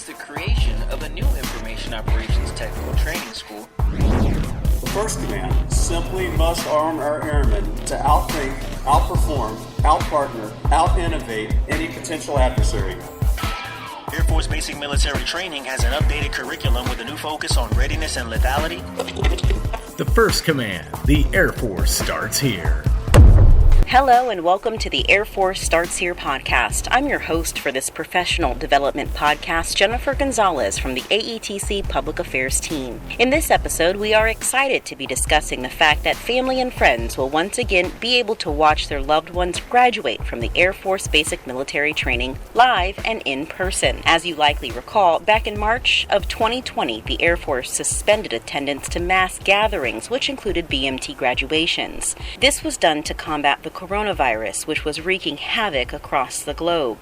announced the creation of a new Information Operations Technical Training School. The first command simply must arm our airmen to outthink, outperform, outpartner, out-innovate any potential adversary. Air Force Basic Military Training has an updated curriculum with a new focus on readiness and lethality. The first command, the Air Force starts here. Hello and welcome to the Air Force Starts Here podcast. I'm your host for this professional development podcast, Jennifer Gonzalez from the AETC Public Affairs team. In this episode, we are excited to be discussing the fact that family and friends will once again be able to watch their loved ones graduate from the Air Force Basic Military Training live and in person. As you likely recall, back in March of 2020, the Air Force suspended attendance to mass gatherings, which included BMT graduations. This was done to combat the coronavirus, which was wreaking havoc across the globe.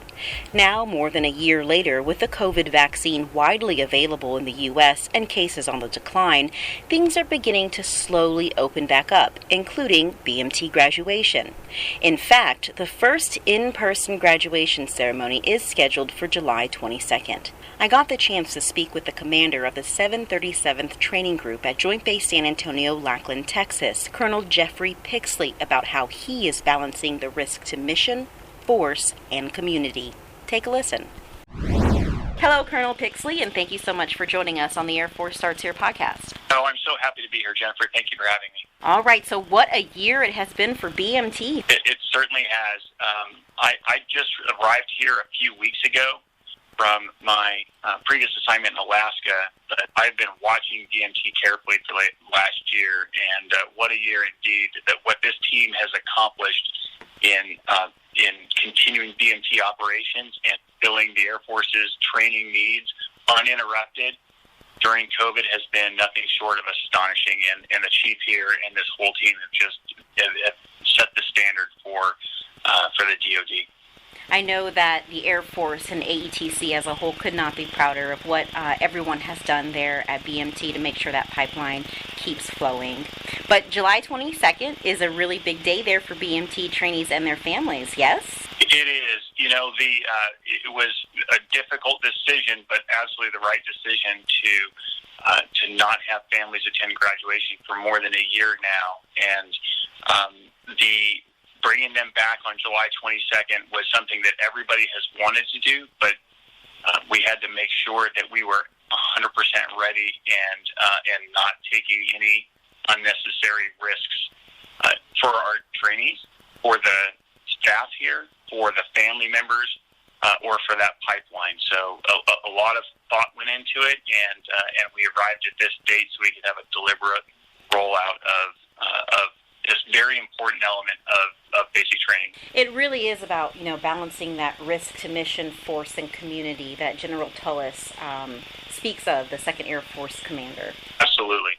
Now, more than a year later, with the COVID vaccine widely available in the U.S. and cases on the decline, things are beginning to slowly open back up, including BMT graduation. In fact, the first in-person graduation ceremony is scheduled for July 22nd. I got the chance to speak with the commander of the 737th Training Group at Joint Base San Antonio, Lackland, Texas, Colonel Jeffrey Pixley, about how he is balancing the risk to mission, force, and community. Take a listen. Hello, Colonel Pixley, and thank you so much for joining us on the Air Force Starts Here podcast. Oh, I'm so happy to be here, Jennifer. Thank you for having me. All right, so what a year it has been for BMT. It certainly has. I just arrived here a few weeks ago from my previous assignment in Alaska, but I've been watching BMT carefully for last year, and what a year indeed. That what this team has accomplished in continuing BMT operations and filling the Air Force's training needs uninterrupted during COVID has been nothing short of astonishing. And the chief here and this whole team have set the standard for the DoD. I know that the Air Force and AETC as a whole could not be prouder of what everyone has done there at BMT to make sure that pipeline keeps flowing. But July 22nd is a really big day there for BMT trainees and their families, yes? It is. You know, it was a difficult decision, but absolutely the right decision to not have families attend graduation for more than a year now. And bringing them back on July 22nd was something that everybody has wanted to do, but we had to make sure that we were 100% ready and not taking any unnecessary risks for our trainees, for the staff here, for the family members, or for that pipeline. So a lot of thought went into it, and we arrived at this date so we could have a deliberate rollout of this very important element of basic training. It really is about, balancing that risk to mission, force, and community that General Tullis speaks of, the 2nd Air Force Commander. Absolutely.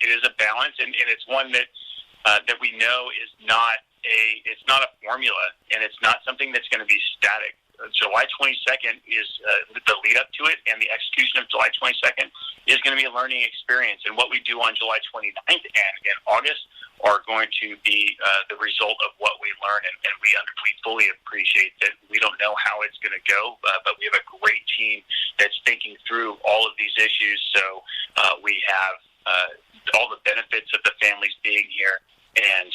It is a balance, and it's one that we know is not a formula, and it's not something that's going to be static. July 22nd is the lead up to it, and the execution of July 22nd is going to be a learning experience. And what we do on July 29th and in August are going to be the result of what we learn. And we fully appreciate that we don't know how it's going to go, but we have a great team that's thinking through all of these issues. So we have all the benefits of the families being here, and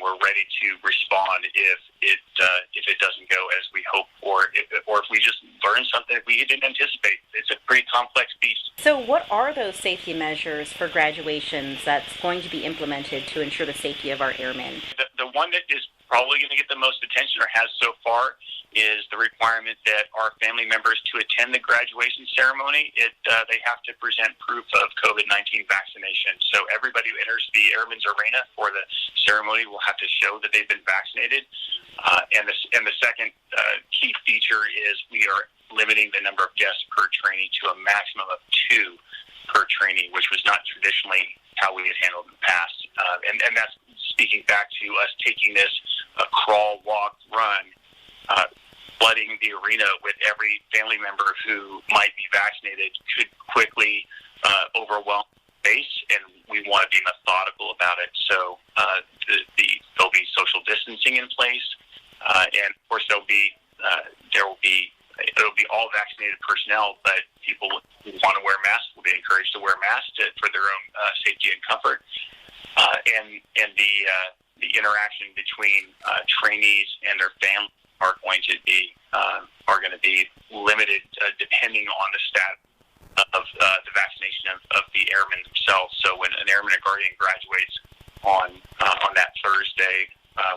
we're ready to respond if it doesn't go as we hope, or if we just learn something that we didn't anticipate. It's a pretty complex beast. So what are those safety measures for graduations that's going to be implemented to ensure the safety of our airmen? The one that is probably going to get the most attention, or has so far, is the requirement that our family members, to attend the graduation ceremony, they have to present proof of COVID-19 vaccination. So everybody who enters the Airmen's Arena for the ceremony will have to show that they've been vaccinated. And the second key feature is we are limiting the number of guests per trainee to a maximum of 2 per trainee, which was not traditionally how we had handled in the past. And that's speaking back to us taking this crawl, walk, run, flooding the arena with every family member who might be vaccinated could quickly overwhelm the base, and we want to be methodical about it. So there'll be social distancing in place, and of course there will be So it'll be all vaccinated personnel, but people who want to wear masks will be encouraged to wear masks for their own safety and comfort. And the interaction between trainees and their families are going to be limited depending on the status of the vaccination of the airmen themselves. So when an airman or guardian graduates on that Thursday,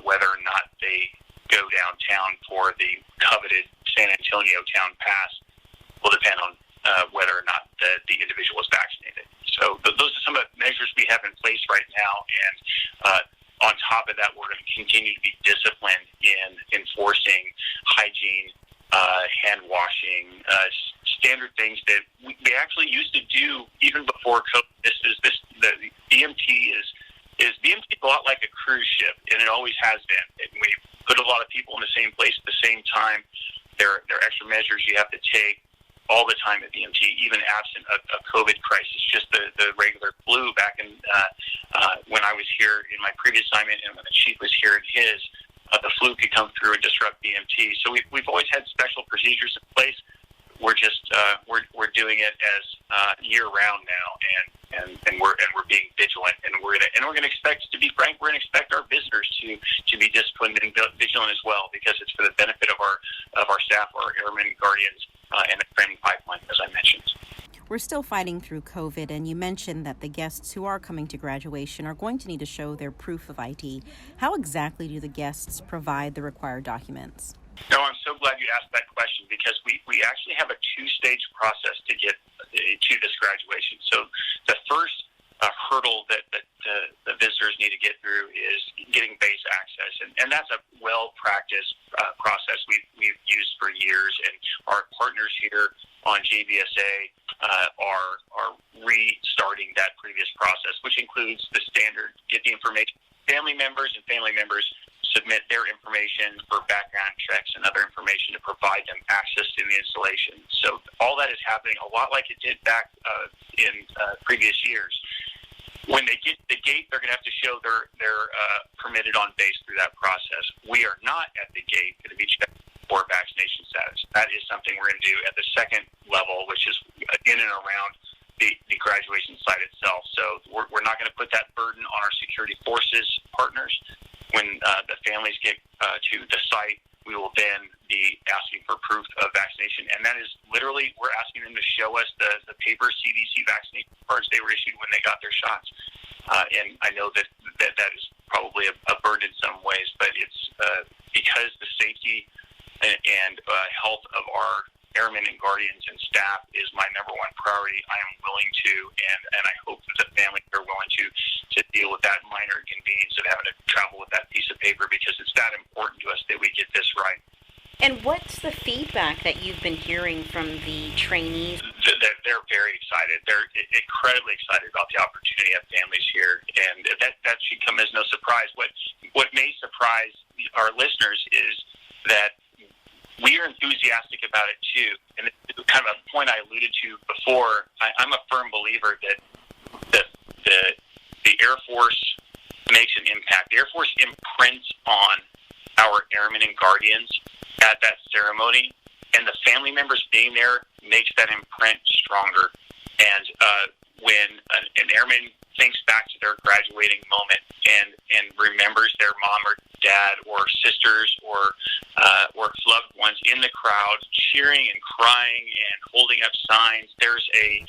whether or not they go downtown for the coveted San Antonio Town Pass will depend on whether or not the individual is vaccinated. So those are some of the measures we have in place right now, and on top of that, we're going to continue to be disciplined in enforcing hygiene, hand washing, standard things that we actually used to do even before COVID. The BMT is a lot like a cruise ship, and it always has been. When you put a lot of people in the same place at the same time, there are extra measures you have to take all the time at BMT, even absent a COVID crisis, just the regular flu back in when I was here in my previous assignment and when the chief was here in his, the flu could come through and disrupt BMT. So we've always had special procedures in place. We're just we're doing it as year round now, and we're being vigilant, and we're gonna expect, to be frank, we're gonna expect our visitors to be disciplined and vigilant as well, because it's for the benefit of our staff, our airmen, guardians, and the training pipeline, as I mentioned. We're still fighting through COVID, and you mentioned that the guests who are coming to graduation are going to need to show their proof of ID. How exactly do the guests provide the required documents? No, I'm so glad you asked that question, because we actually have a two-stage process to get to this graduation. So the first hurdle that the visitors need to get through is getting base access, and that's a well-practiced process we've used for years, and our partners here on JBSA are restarting that previous process, which includes the standard get the information. Family members submit their information for background checks and other information to provide them access to the installation. So all that is happening a lot like it did back in previous years. When they get to the gate, they're going to have to show they're permitted on base through that process. We are not at the gate going to be checked for vaccination status. That is something we're going to do at the second level, which is in and around the graduation site itself. So we're not going to put that burden on our security forces partners. When the families get to the site, we will then be asking for proof of vaccination. And that is literally, we're asking them to show us the paper CDC vaccination cards they were issued when they got their shots. And I know that is probably a burden in some ways, but it's because the safety and health of our airmen and guardians and staff is my number one priority. I am willing to, and I hope that the families are willing to deal with that minor inconvenience of having to travel with that piece of paper, because it's that important to us that we get this right. And what's the feedback that you've been hearing from the trainees? They're very excited. They're incredibly excited about the opportunity of families here, and that should come as no surprise. What may surprise our listeners is that we are enthusiastic about it too, and it's kind of a point I alluded to before. I'm a firm believer that the Air Force makes an impact. The Air Force imprints on our airmen and guardians at that ceremony, and the family members being there makes that imprint stronger. And when an airman thinks back to their graduating moment and remembers their mom or dad or sisters or loved ones in the crowd cheering and crying and holding up signs, there's a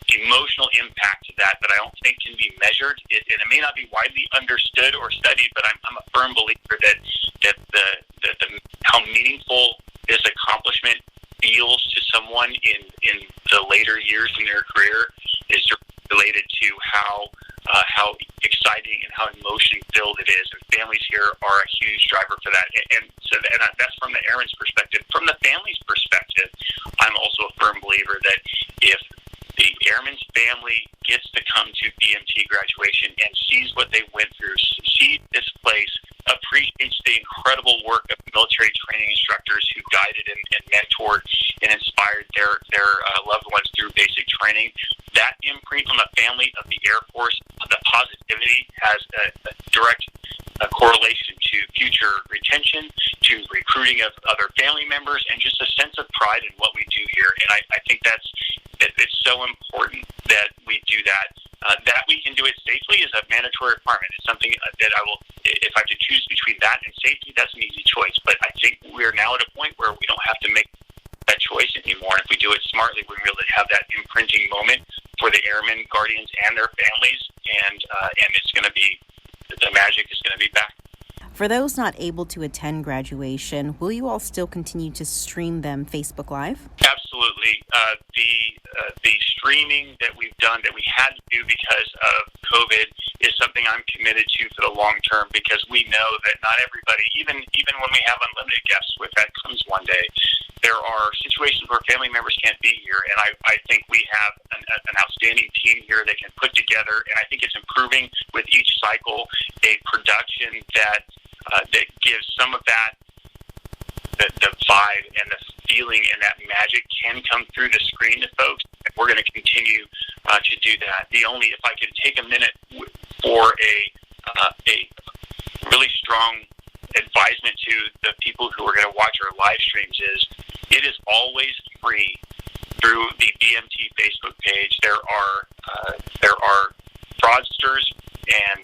emotional impact to that I don't think can be measured. And it may not be widely understood or studied, but I'm a firm believer that how meaningful this accomplishment feels to someone in the later years in their career is related to how exciting and how emotion-filled it is. And families here are a huge driver for that. And that's from the airman's perspective. From the family's perspective, I'm also a firm believer that if the airman's family gets to come to BMT graduation and sees what they went through, sees this place, appreciates the incredible work of military training instructors who guided and mentored and inspired their loved ones through basic training, that imprint on the family of the Air Force, the positivity has a direct correlation to future retention, to recruiting of other family members, and just a sense of pride in what we do here. And I think it's so important that we do that. That we can do it safely is a mandatory requirement. It's something that I will, if I have to choose between that and safety, that's an easy choice. But I think we're now at a point where we don't have to make that choice anymore. And if we do it smartly, we really have that imprinting moment for the airmen, guardians, and their families, and it's going to be, the magic is going to be back. For those not able to attend graduation, will you all still continue to stream them Facebook Live? Absolutely. The streaming that we've done, that we had to do because of COVID, is something I'm committed to for the long term, because we know that not everybody, even when we have unlimited guests, with that comes one day, there are situations where family members can't be here, and I think we have an outstanding team here that can put together, and I think it's improving with each cycle, a production that gives some of that, the vibe and the feeling and that magic can come through the screen to folks. And we're going to continue to do that. If I can take a minute for a really strong advisement to the people who are going to watch our live streams, is it is always free through the BMT Facebook page. There are fraudsters and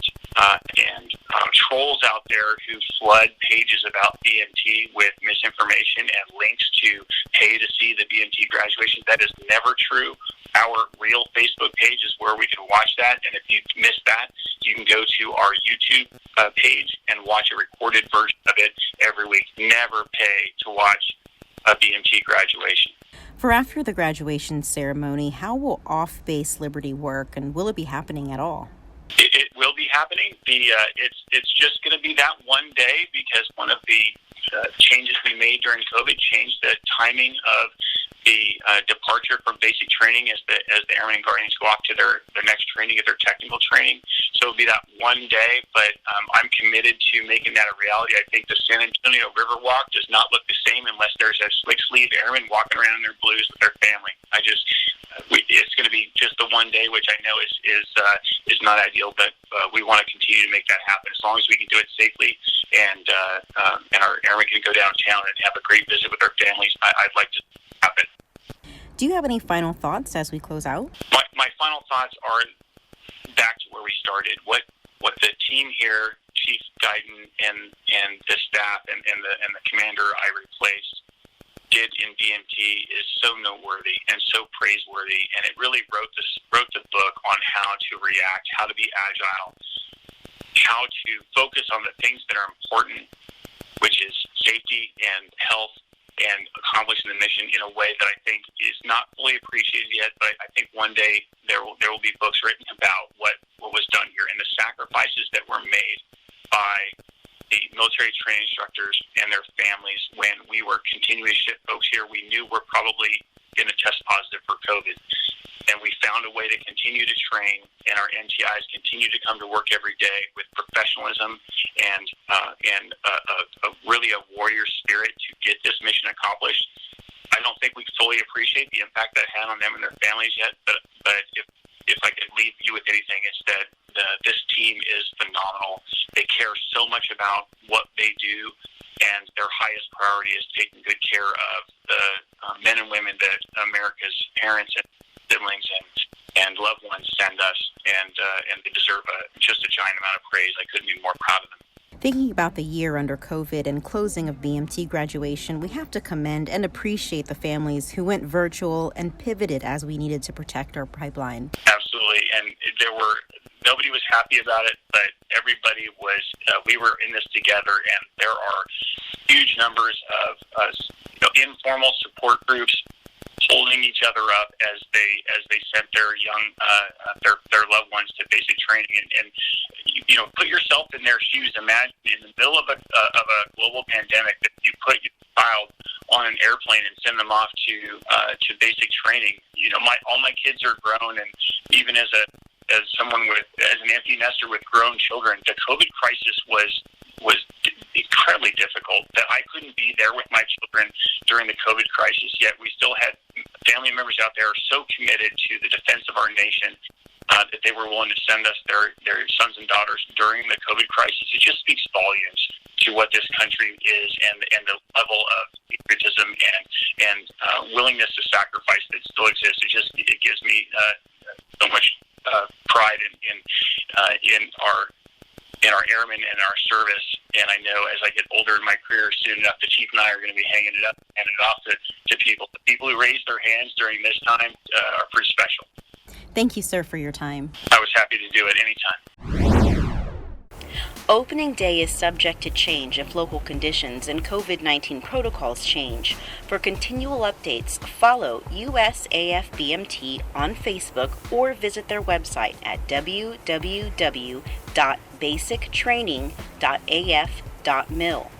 trolls out there who flood pages about BMT with misinformation and links to pay to see the BMT graduation. That is never true. Our real Facebook page is where we can watch that, and if you missed that, you can go to our YouTube page and watch a recorded version of it every week. Never pay to watch a BMT graduation. For after the graduation ceremony, how will off-base Liberty work, and will it be happening at all? It will be happening. It's just going to be that one day, because one of the changes we made during COVID changed the timing of the departure from basic training as the Airmen and Guardians go off to their next training, of their technical training. So it'll be that one day, but I'm committed to making that a reality. I think the San Antonio Riverwalk does not look the same unless there's a slick-sleeved airman walking around in their blues with their family. It's going to be just the one day, which I know is not ideal, but we want to continue to make that happen as long as we can do it safely, and our airmen can go downtown and have a great visit with their families. I'd like to happen. Do you have any final thoughts as we close out? My final thoughts are back to where we started. What the team here, Chief Guyton and the staff and the commander I replaced, did in BMT is so noteworthy and so praiseworthy, and it really wrote the book on how to react, how to be agile, how to focus on the things that are important, which is safety and health, and accomplishing the mission in a way that I think is not fully appreciated yet. But I think one day there will be books written about what was done here, and the sacrifices that were made by the military training instructors and their families when we were continuing to ship folks here. We knew we're probably going to test positive for COVID, and we found a way to continue to train, and our NTIs continue to come to work every day with professionalism and really a warrior spirit to get this mission accomplished. I don't think we fully appreciate the impact that had on them and their families yet, but if I could leave you with anything, it's that this team is phenomenal. They care so much about what they do, and their highest priority is taking good care of the men and women that America's parents and siblings and loved ones send us, and they deserve just a giant amount of praise. I couldn't be more proud of them. Thinking about the year under COVID and closing of BMT graduation, we have to commend and appreciate the families who went virtual and pivoted as we needed to protect our pipeline. Absolutely, and nobody was happy about it, but everybody was. We were in this together, and there are huge numbers of informal support groups holding each other up as they sent their young their loved ones to basic training, and put yourself in their shoes. Imagine in the middle of a global pandemic that you put your child on an airplane and send them off to basic training. All my kids are grown, and even as an empty nester with grown children, the COVID crisis was incredibly difficult. That I couldn't be there with my children during the COVID crisis, yet we still had family members out there so committed to the defense of our nation that they were willing to send us their sons and daughters during the COVID crisis. It just speaks volumes to what this country is and the level of patriotism and willingness to sacrifice that still exists. It gives me so much pride in our airmen and our service. And I know as I get older in my career, soon enough, the chief and I are going to be handing it off to people. The people who raised their hands during this time are pretty special. Thank you, sir, for your time. I was happy to do it anytime. Opening day is subject to change if local conditions and COVID-19 protocols change. For continual updates, follow USAF BMT on Facebook or visit their website at www.basictraining.af.mil.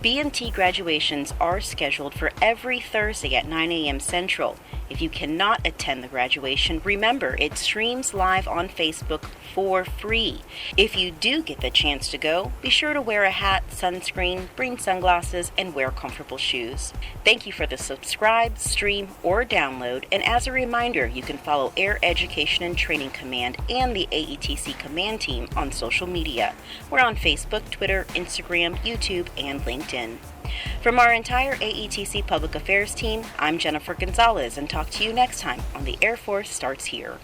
BMT graduations are scheduled for every Thursday at 9 a.m. Central. If you cannot attend the graduation, remember it streams live on Facebook for free. If you do get the chance to go, be sure to wear a hat, sunscreen, bring sunglasses, and wear comfortable shoes. Thank you for the subscribe, stream, or download, and as a reminder, you can follow Air Education and Training Command and the AETC Command Team on social media. We're on Facebook, Twitter, Instagram, YouTube, and LinkedIn. From our entire AETC Public Affairs team, I'm Jennifer Gonzalez, and talk to you next time on The Air Force Starts Here.